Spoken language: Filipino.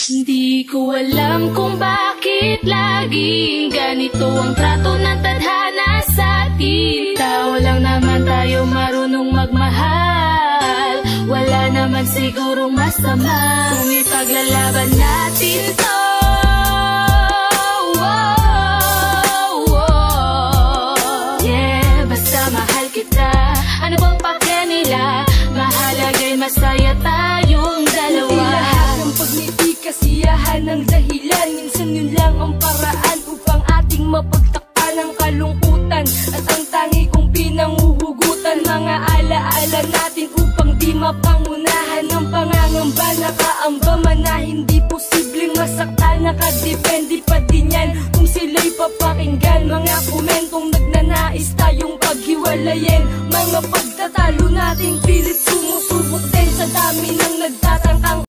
Hindi ko alam kung bakit laging ganito ang trato ng tadhana sa atin. Tao lang naman tayo, marunong magmahal. Wala naman sigurong masama kung ipaglalaban natin to. Yeah, basta mahal kita. Ano bang pakya nila? Mahalaga'y masaya tayong dalawa. Hindi lahat ng pagngiti kasiyahan ang dahilan. Minsan yun lang ang paraan upang ating mapagtakpan ang kalungkutan. At ang tangi kong pinanguhugutan, mga alaala natin upang di mapangunahan ng pangangamba. Nakaamba man na hindi posibleng masaktan. Nakadepende pa din yan kung sila'y papakinggan. Mga komentong nagnanais tayong paghiwalayin. Mga pagtatalo natin pilit sumusubok din sa dami ng nagtatangkang